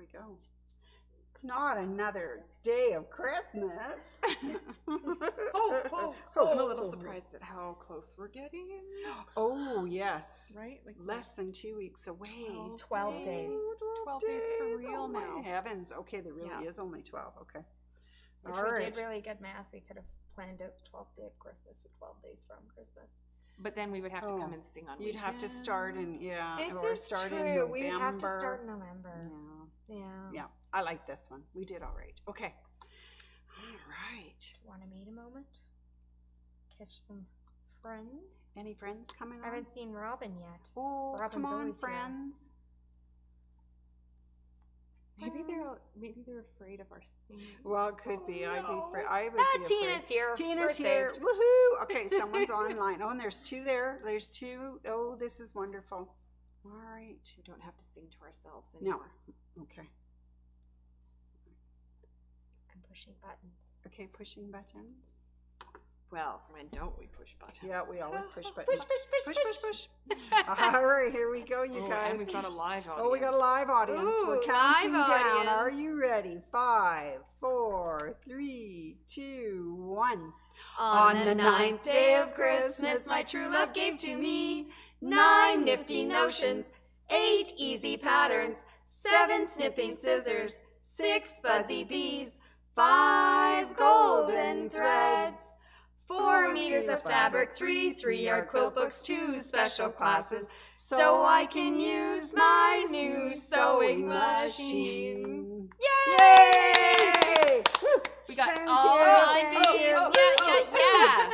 we go. Not another day of Christmas. I'm a little surprised at how close we're getting. Oh, yes. Right? Like less than 2 weeks away. 12 days. 12 days for real oh now. My heavens. Okay, there really is only 12. Okay. If we did really good math, we could have planned out the 12th day of Christmas with 12 days from Christmas. But then we would have to come and sing on You'd have to start in, This is start true. in November. We would have to start in November. Yeah, I like this one. We did all right. Okay. All right. Want to meet a moment? Catch some friends? Any friends coming on? I haven't seen Robin yet. Oh, Robin's come on, always friends. Maybe they're afraid of our singing. Well, it could be. I'd be afraid. I would be Tina's afraid. here. Tina's here. Woohoo! Okay, someone's online. Oh, and there's 2 there. There's 2. Oh, this is wonderful. All right. We don't have to sing to ourselves anymore. No. Okay. I'm pushing buttons. Okay, pushing buttons. Well, when don't we push buttons? Yeah, we always push buttons. Push. All right, here we go, you guys. And we've got a live audience. Oh, we got a live audience. Ooh, we're counting live down. audience. Are you ready? 5, 4, 3, 2, 1. On the 9th day of Christmas, my true love gave to me 9 nifty notions, 8 easy patterns, 7 snipping scissors, 6 fuzzy bees, 5 golden threads, 4 meters of fabric, 3 3-yard quilt books, 2 special classes, so I can use my new sewing machine. Yay! Woo! We got Thank all you. ideas. Yeah.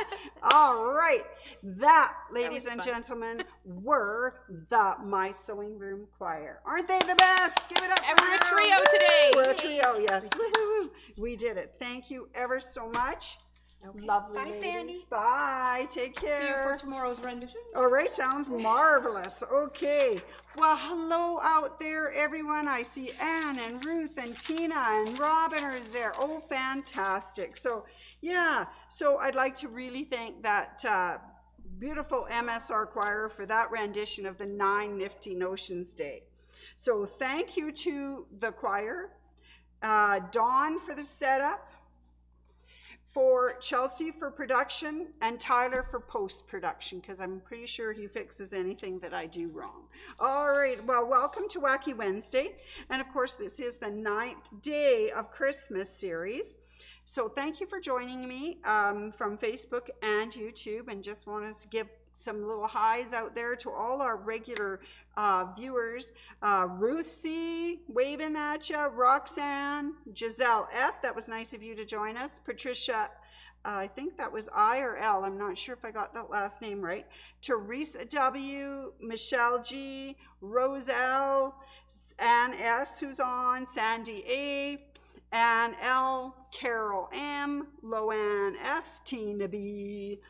All right. That, ladies and gentlemen, were the My Sewing Room Choir. Aren't they the best? Give it up. And we're a trio today. We're a trio, yes. Woo-hoo-hoo. We did it. Thank you ever so much. Okay. Lovely Bye, ladies. Sandy. Bye. Take See you care. for tomorrow's rendition. All right, sounds marvelous. Okay. Well, hello out there, everyone. I see Anne and Ruth and Tina and Robin are there. Oh, fantastic. So, yeah. So I'd like to really thank that beautiful MSR choir for that rendition of the 9 Nifty Notions Day. So thank you to the choir, Dawn for the setup, for Chelsea for production, and Tyler for post-production, because I'm pretty sure he fixes anything that I do wrong. All right, well, welcome to Wacky Wednesday. And of course, this is the 9th day of Christmas series. So thank you for joining me from Facebook and YouTube, and just want to give some little highs out there to all our regular viewers. Ruth C, waving at you. Roxanne, Giselle F, that was nice of you to join us. Patricia, I think that was I or L, I'm not sure if I got that last name right. Teresa W, Michelle G, Rose L, Ann S, who's on, Sandy A, Ann L, Carol M, Loanne F, Tina B,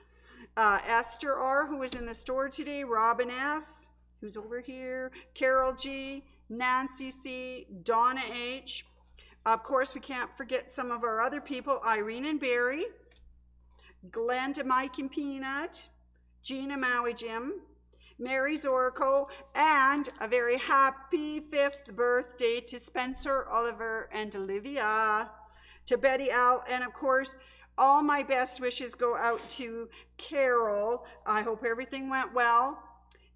Esther R, who was in the store today, Robin S, who's over here, Carol G, Nancy C, Donna H. Of course, we can't forget some of our other people, Irene and Barry, Glenda, Mike and Peanut, Gina Maui Jim, Mary Zorko, and a very happy 5th birthday to Spencer, Oliver, and Olivia, to Betty Al, and of course, all my best wishes go out to Carol. I hope everything went well,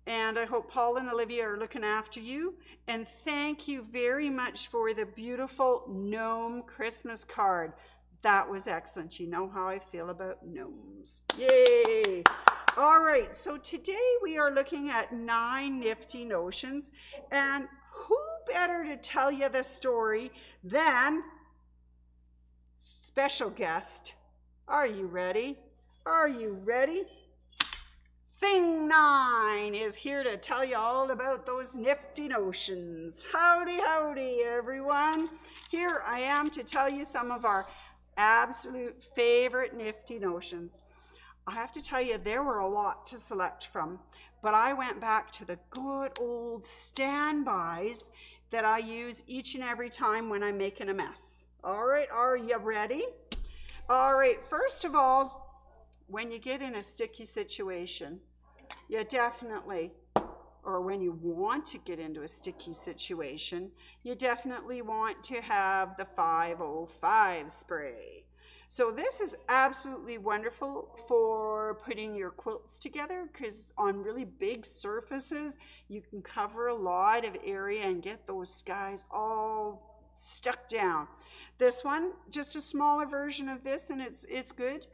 and I hope Paul and Olivia are looking after you. And thank you very much for the beautiful gnome Christmas card. That was excellent. You know how I feel about gnomes. Yay! All right, so today we are looking at 9 nifty notions, and who better to tell you the story than special guest. Are you ready? Are you ready? Thing 9 is here to tell you all about those nifty notions. Howdy, howdy, everyone. Here I am to tell you some of our absolute favorite nifty notions. I have to tell you, there were a lot to select from, but I went back to the good old standbys that I use each and every time when I'm making a mess. All right, are you ready? All right, first of all, when you get in a sticky situation, you definitely, or when you want to get into a sticky situation, you definitely want to have the 505 spray. So this is absolutely wonderful for putting your quilts together, because on really big surfaces, you can cover a lot of area and get those guys all stuck down. This one, just a smaller version of this, and it's good.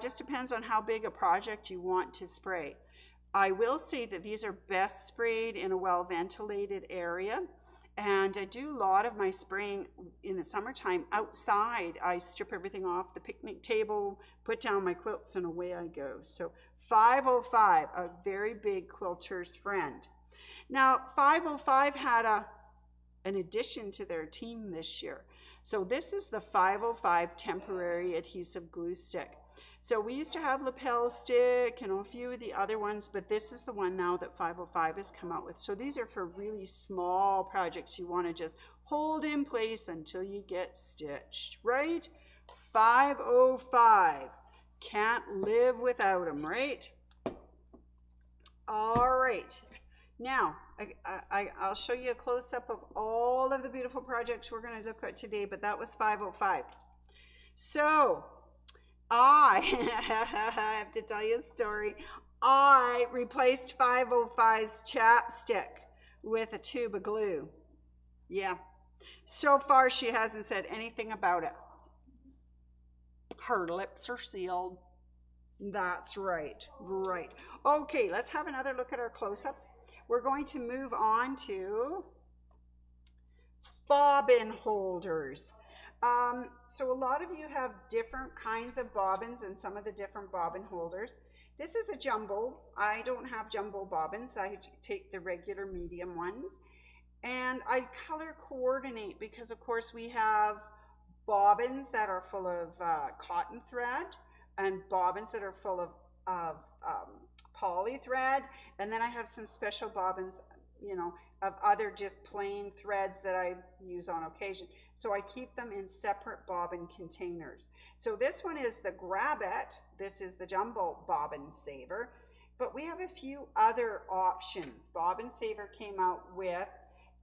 Just depends on how big a project you want to spray. I will say that these are best sprayed in a well-ventilated area. And I do a lot of my spraying in the summertime outside. I strip everything off the picnic table, put down my quilts, and away I go. So 505, a very big quilter's friend. Now, 505 had an addition to their team this year. So this is the 505 temporary adhesive glue stick. So we used to have lapel stick and a few of the other ones, but this is the one now that 505 has come out with. So these are for really small projects you want to just hold in place until you get stitched, right? 505. Can't live without them, right? All right. Now, I'll show you a close-up of all of the beautiful projects we're going to look at today, but that was 505. So, I have to tell you a story. I replaced 505's chapstick with a tube of glue. Yeah. So far, she hasn't said anything about it. Her lips are sealed. That's right. Right. Okay, let's have another look at our close-ups. We're going to move on to bobbin holders. So a lot of you have different kinds of bobbins and some of the different bobbin holders. This is a jumbo. I don't have jumbo bobbins. I take the regular medium ones. And I color coordinate because, of course, we have bobbins that are full of cotton thread and bobbins that are full of poly thread. And then I have some special bobbins, you know, of other just plain threads that I use on occasion. So I keep them in separate bobbin containers. So this one is the Grab It. This is the Jumbo Bobbin Saver. But we have a few other options. Bobbin Saver came out with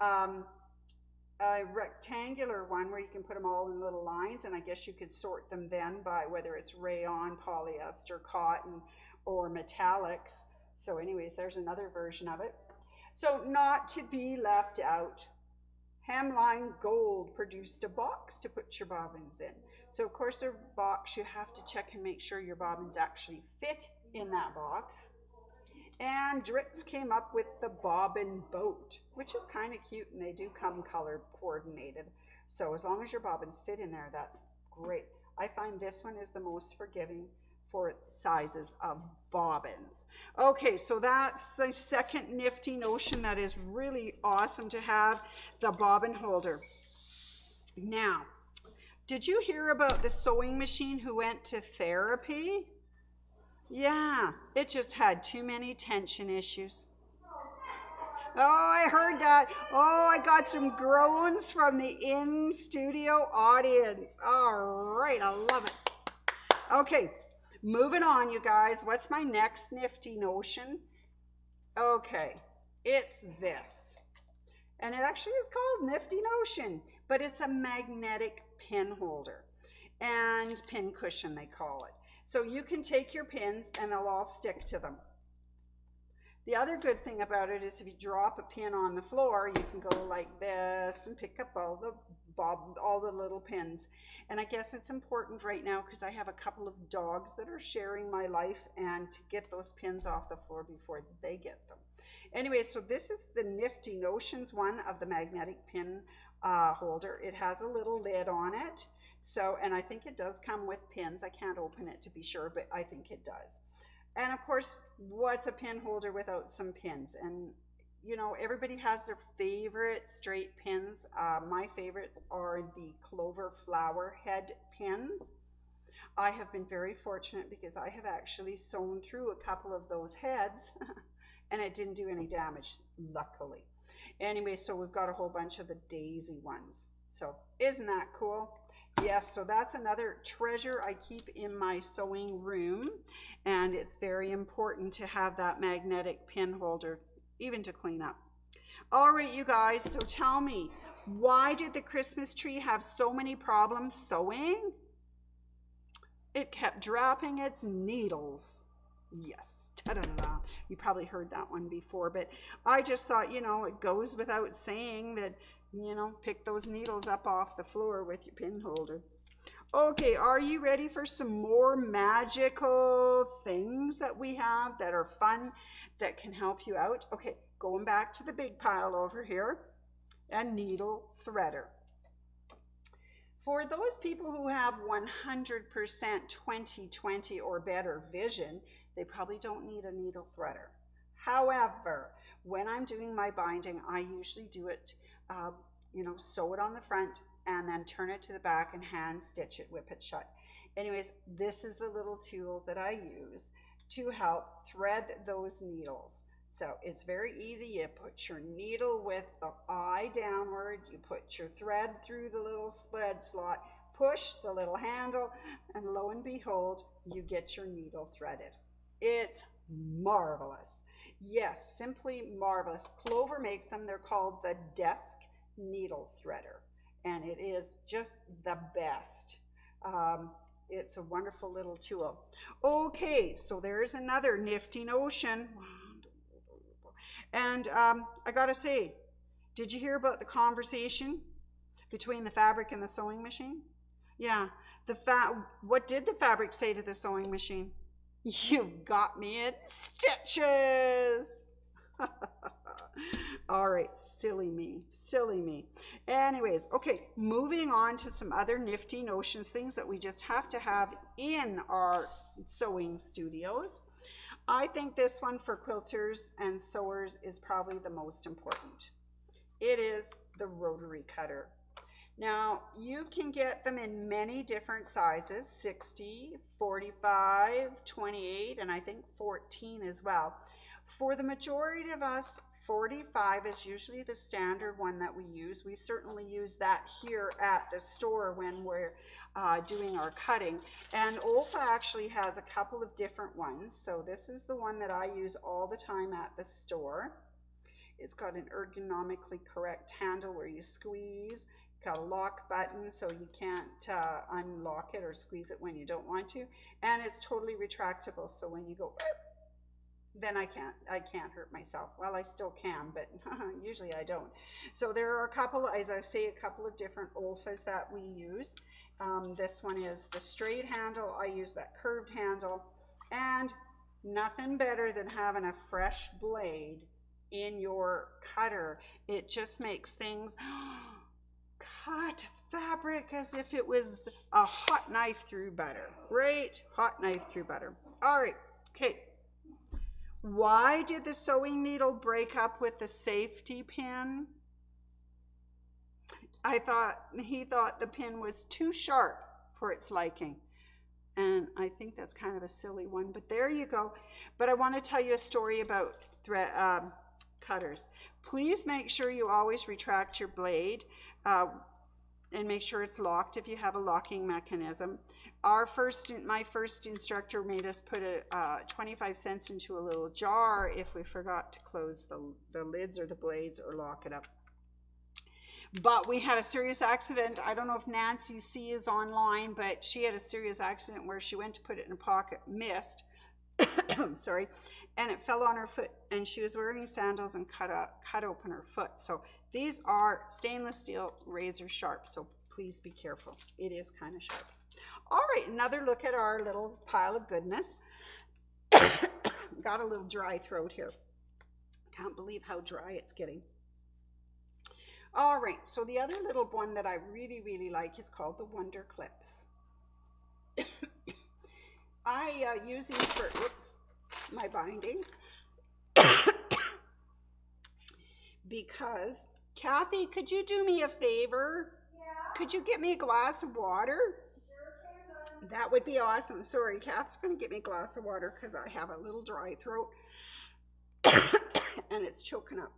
a rectangular one where you can put them all in little lines, and I guess you could sort them then by whether it's rayon, polyester, cotton, or metallics. So anyways, there's another version of it. So not to be left out, Hemline Gold produced a box to put your bobbins in. So of course, their box, you have to check and make sure your bobbins actually fit in that box. And Dritz came up with the Bobbin Boat, which is kind of cute, and they do come color coordinated. So as long as your bobbins fit in there, that's great. I find this one is the most forgiving for sizes of bobbins. Okay, so that's the second nifty notion that is really awesome to have, the bobbin holder. Now, did you hear about the sewing machine who went to therapy? Yeah, it just had too many tension issues. Oh, I heard that. Oh, I got some groans from the in-studio audience. All right, I love it. Okay, moving on, you guys. What's my next nifty notion? Okay, it's this. And it actually is called Nifty Notion, but it's a magnetic pin holder and pin cushion, they call it. So you can take your pins and they'll all stick to them. The other good thing about it is if you drop a pin on the floor, you can go like this and pick up all the little pins. And I guess it's important right now because I have a couple of dogs that are sharing my life, and to get those pins off the floor before they get them. Anyway, so this is the Nifty Notions one of the magnetic pin holder. It has a little lid on it. So, and I think it does come with pins. I can't open it to be sure, but I think it does. And of course, what's a pin holder without some pins? And you know, everybody has their favorite straight pins. My favorites are the Clover flower head pins. I have been very fortunate because I have actually sewn through a couple of those heads and it didn't do any damage, luckily. Anyway, so we've got a whole bunch of the daisy ones. So isn't that cool? Yes, so that's another treasure I keep in my sewing room, and it's very important to have that magnetic pin holder even to clean up. All right, you guys, so tell me, why did the Christmas tree have so many problems sewing? It kept dropping its needles. Yes, ta-da-da-da. You probably heard that one before, but I just thought, you know, it goes without saying that, you know, pick those needles up off the floor with your pin holder. Okay, are you ready for some more magical things that we have that are fun, that can help you out? Okay, going back to the big pile over here, a needle threader. For those people who have 100% 20/20 or better vision, they probably don't need a needle threader. However, when I'm doing my binding, I usually do it, you know, sew it on the front and then turn it to the back and hand stitch it, whip it shut. Anyways, this is the little tool that I use to help thread those needles. So it's very easy. You put your needle with the eye downward, you put your thread through the little thread slot, push the little handle, and lo and behold, you get your needle threaded. It's marvelous. Yes, simply marvelous. Clover makes them. They're called the desk needle threader, and it is just the best. It's a wonderful little tool. Okay, so there's another nifty notion. And I gotta say, did you hear about the conversation between the fabric and the sewing machine? Yeah, what did the fabric say to the sewing machine? You've got me at stitches. All right, silly me, silly me. Anyways, okay, moving on to some other nifty notions, things that we just have to have in our sewing studios. I think this one for quilters and sewers is probably the most important. It is the rotary cutter. Now, you can get them in many different sizes, 60, 45, 28, and I think 14 as well. For the majority of us, 45 is usually the standard one that we use. We certainly use that here at the store when we're doing our cutting. And Olfa actually has a couple of different ones. So this is the one that I use all the time at the store. It's got an ergonomically correct handle where you squeeze. It's got a lock button so you can't unlock it or squeeze it when you don't want to. And it's totally retractable, so when you go, then I can't hurt myself. Well, I still can, but usually I don't. So there are a couple, as I say, a couple of different Olfas that we use. This one is the straight handle. I use that curved handle. And nothing better than having a fresh blade in your cutter. It just makes things cut fabric as if it was a hot knife through butter. Right? Hot knife through butter. All right. Okay. Why did the sewing needle break up with the safety pin? He thought the pin was too sharp for its liking. And I think that's kind of a silly one, but there you go. But I want to tell you a story about cutters. Please make sure you always retract your blade and make sure it's locked if you have a locking mechanism. My first instructor made us put 25 cents into a little jar if we forgot to close the lids or the blades or lock it up. But we had a serious accident. I don't know if Nancy C is online, but she had a serious accident where she went to put it in a pocket, missed, sorry, and it fell on her foot, and she was wearing sandals and cut open her foot. So these are stainless steel, razor sharp, so please be careful. It is kind of sharp. All right, another look at our little pile of goodness. Got a little dry throat here. Can't believe how dry it's getting. All right, so the other little one that I really, really like is called the Wonder Clips. I use these for, my binding. Because, Kathy, could you do me a favor? Yeah. Could you get me a glass of water? Sure can. That would be awesome. Sorry, Kathy's going to get me a glass of water because I have a little dry throat. And it's choking up.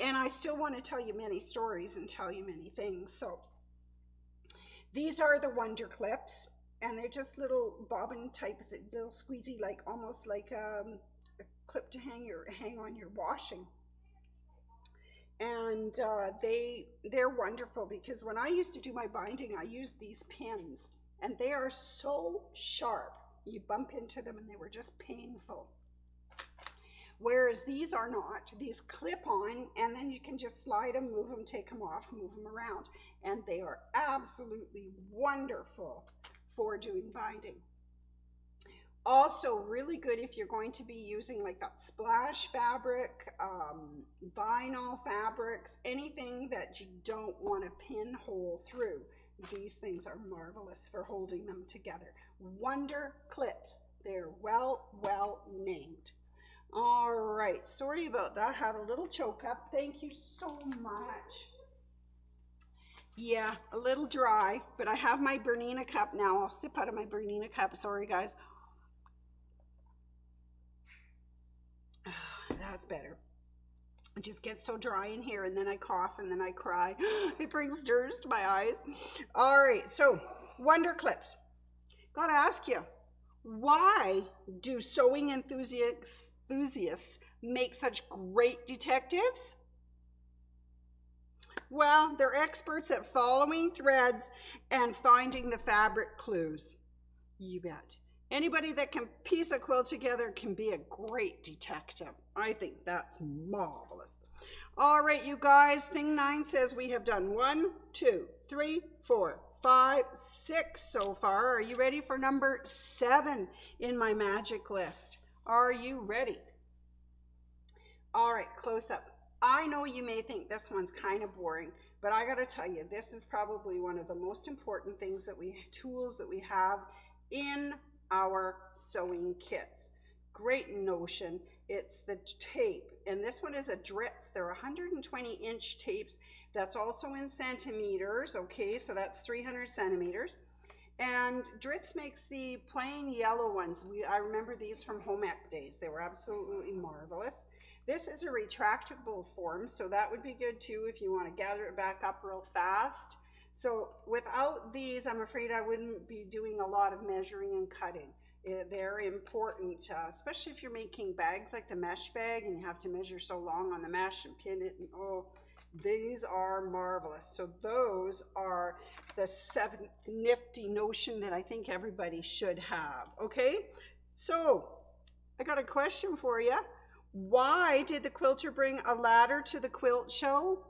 And I still want to tell you many stories and tell you many things. So these are the Wonder Clips, and they're just little bobbin type, little squeezy, like almost like a clip to hang on your washing. And they're wonderful because when I used to do my binding, I used these pins, and they are so sharp. You bump into them and they were just painful. Whereas these are not. These clip on, and then you can just slide them, move them, take them off, move them around. And they are absolutely wonderful for doing binding. Also really good if you're going to be using like that splash fabric, vinyl fabrics, anything that you don't want a pinhole through. These things are marvelous for holding them together. Wonder clips. They're well named. All right, sorry about that. Had a little choke up. Thank you so much. Yeah, a little dry, but I have my Bernina cup now. I'll sip out of my Bernina cup. Sorry, guys. That's better. It just gets so dry in here, and then I cough, and then I cry. It brings tears to my eyes. All right, so wonder clips. Gotta ask you, why do sewing enthusiasts make such great detectives? Well, they're experts at following threads and finding the fabric clues. You bet. Anybody that can piece a quilt together can be a great detective. I think that's marvelous. All right, you guys, thing 9 says we have done 1, 2, 3, 4, 5, 6 so far. Are you ready for number 7 in my magic list? Are you ready? All right, close up. I know you may think this one's kind of boring, but I gotta tell you, this is probably one of the most important things tools that we have in our sewing kits. Great notion. It's the tape, and this one is a Dritz. They're 120-inch tapes. That's also in centimeters. Okay, so that's 300 centimeters. And Dritz makes the plain yellow ones. I remember these from home ec days. They were absolutely marvelous. This is a retractable form, so that would be good too if you want to gather it back up real fast. So without these, I'm afraid I wouldn't be doing a lot of measuring and cutting. They're important, especially if you're making bags like the mesh bag and you have to measure so long on the mesh and pin it. And oh, these are marvelous. So those are the 7 nifty notion that I think everybody should have. Okay, so I got a question for you. Why did the quilter bring a ladder to the quilt show?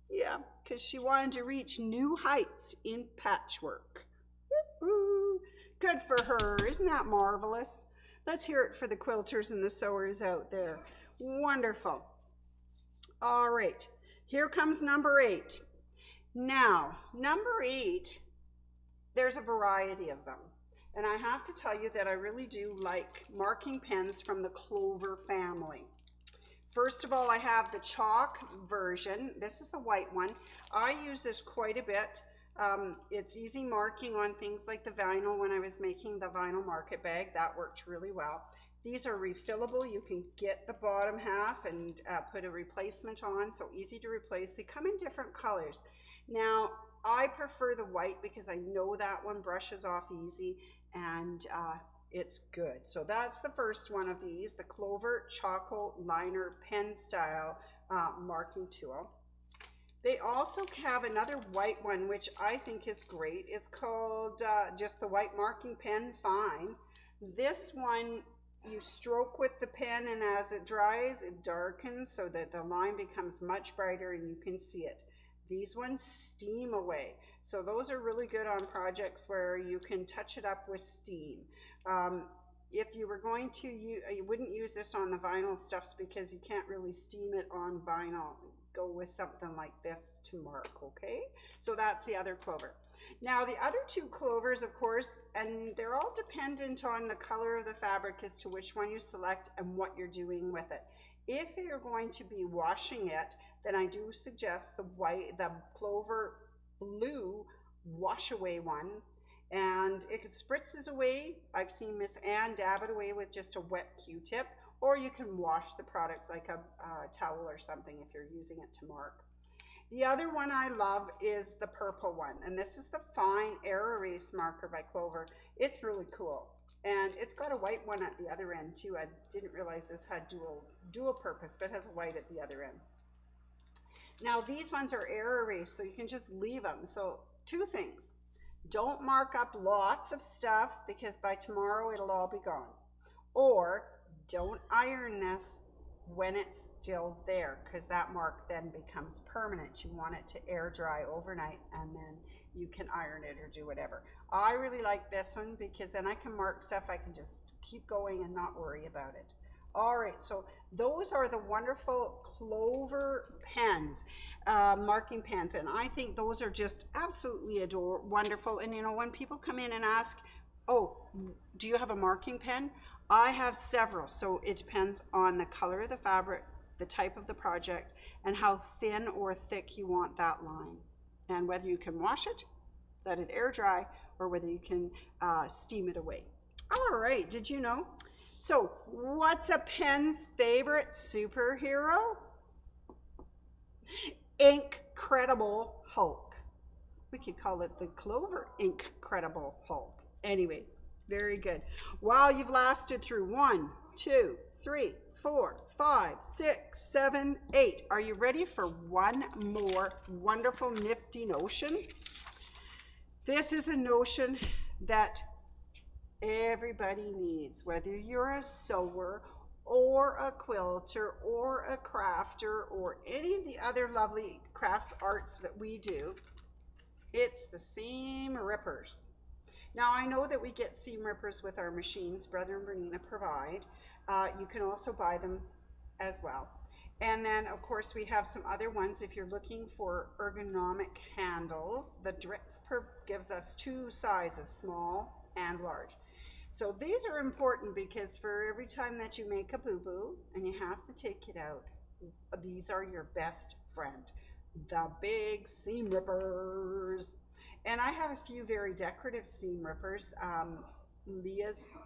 Yeah, because she wanted to reach new heights in patchwork. Woo-hoo. Good for her. Isn't that marvelous? Let's hear it for the quilters and the sewers out there. Wonderful. All right, here comes number 8. Now, number 8, there's a variety of them. And I have to tell you that I really do like marking pens from the Clover family. First of all, I have the chalk version. This is the white one. I use this quite a bit. It's easy marking on things like the vinyl. When I was making the vinyl market bag, that worked really well. These are refillable. You can get the bottom half and put a replacement on, so easy to replace. They come in different colors. Now, I prefer the white because I know that one brushes off easy, and it's good. So that's the first one of these, the Clover Chaco Liner Pen Style marking tool. They also have another white one, which I think is great. It's called just the White Marking Pen Fine. This one, you stroke with the pen, and as it dries, it darkens so that the line becomes much brighter and you can see it. These ones steam away. So those are really good on projects where you can touch it up with steam. If you were going to use, you wouldn't use this on the vinyl stuffs because you can't really steam it on vinyl. Go with something like this to mark, okay? So that's the other Clover. Now the other 2 Clovers, of course, and they're all dependent on the color of the fabric as to which one you select and what you're doing with it. If you're going to be washing it, then I do suggest the Clover Blue wash away one, and it spritzes away. I've seen Miss Ann dab it away with just a wet Q-tip, or you can wash the product like a towel or something if you're using it to mark. The other one I love is the purple one, and this is the Fine Air Erase Marker by Clover. It's really cool. And it's got a white one at the other end too. I didn't realize this had dual purpose, but it has a white at the other end. Now these ones are air erased, so you can just leave them. So 2 things. Don't mark up lots of stuff because by tomorrow it'll all be gone. Or don't iron this when it's still there, because that mark then becomes permanent. You want it to air dry overnight and then you can iron it or do whatever. I really like this one because then I can mark stuff. I can just keep going and not worry about it. All right, so those are the wonderful Clover pens, marking pens, and I think those are just absolutely wonderful. And you know, when people come in and ask, oh, do you have a marking pen? I have several, so it depends on the color of the fabric, the type of the project, and how thin or thick you want that line, and whether you can wash it, let it air dry, or whether you can steam it away. All right, did you know? So what's a pen's favorite superhero? Incredible Hulk. We could call it the Clover Incredible Hulk. Anyways, very good. Well, you've lasted through 1, 2, 3, 4, 5, 6, 7, 8. Are you ready for one more wonderful nifty notion? This is a notion that everybody needs, whether you're a sewer or a quilter or a crafter or any of the other lovely crafts arts that we do. It's the seam rippers. Now I know that we get seam rippers with our machines, Brother and Bernina provide. You can also buy them as well. And then of course we have some other ones if you're looking for ergonomic handles. The Dritz gives us 2 sizes, small and large. So these are important because for every time that you make a boo-boo and you have to take it out, these are your best friend, the big seam rippers. And I have a few very decorative seam rippers. Leah's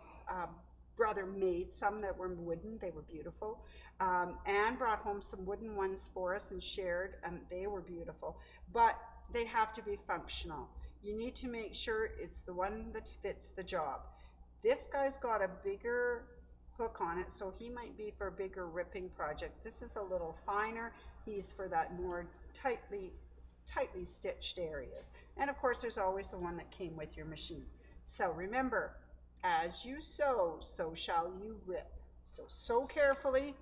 brother made some that were wooden. They were beautiful. Anne brought home some wooden ones for us and shared, and they were beautiful. But they have to be functional. You need to make sure it's the one that fits the job. This guy's got a bigger hook on it, so he might be for bigger ripping projects. This is a little finer. He's for that more tightly stitched areas. And of course, there's always the one that came with your machine. So remember, as you sew, so shall you rip. So sew carefully,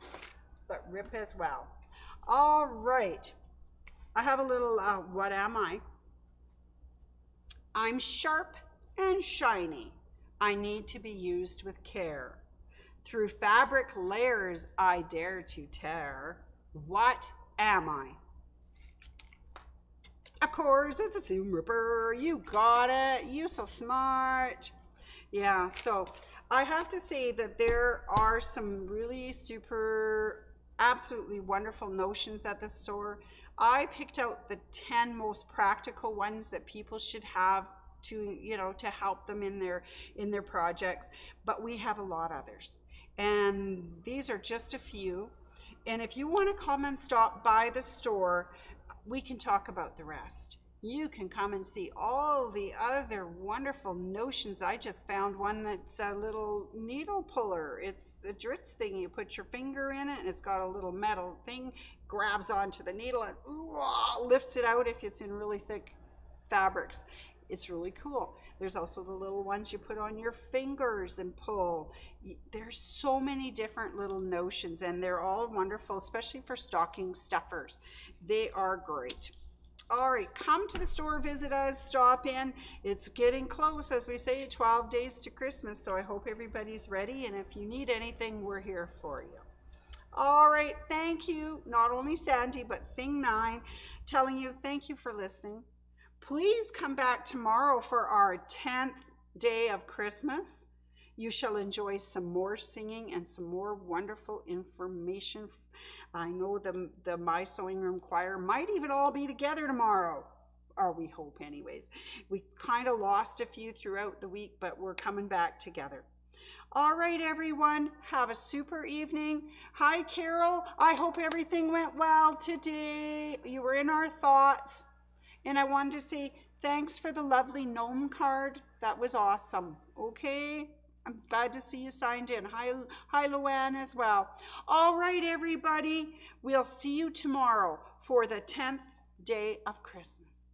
but rip as well. All right. I have a little, what am I? I'm sharp and shiny. I need to be used with care. Through fabric layers I dare to tear. What am I? Of course, it's a seam ripper. You got it. You so smart. Yeah, so I have to say that there are some really super, absolutely wonderful notions at the store. I picked out the 10 most practical ones that people should have to, you know, to help them in their projects, but we have a lot others. And these are just a few. And if you want to come and stop by the store, we can talk about the rest. You can come and see all the other wonderful notions. I just found one that's a little needle puller. It's a Dritz thing. You put your finger in it and it's got a little metal thing, grabs onto the needle and lifts it out if it's in really thick fabrics. It's really cool. There's also the little ones you put on your fingers and pull. There's so many different little notions and they're all wonderful, especially for stocking stuffers. They are great. All right, come to the store, visit us, stop in. It's getting close, as we say, 12 days to Christmas, so I hope everybody's ready, and if you need anything, we're here for you. All right, thank you, not only Sandy, but Thing 9, telling you thank you for listening. Please come back tomorrow for our 10th day of Christmas. You shall enjoy some more singing and some more wonderful information. I know the My Sewing Room Choir might even all be together tomorrow, or we hope anyways. We kind of lost a few throughout the week, but we're coming back together. All right, everyone, have a super evening. Hi, Carol. I hope everything went well today. You were in our thoughts. And I wanted to say thanks for the lovely gnome card. That was awesome. Okay, I'm glad to see you signed in. Hi, Luann as well. All right, everybody. We'll see you tomorrow for the 10th day of Christmas.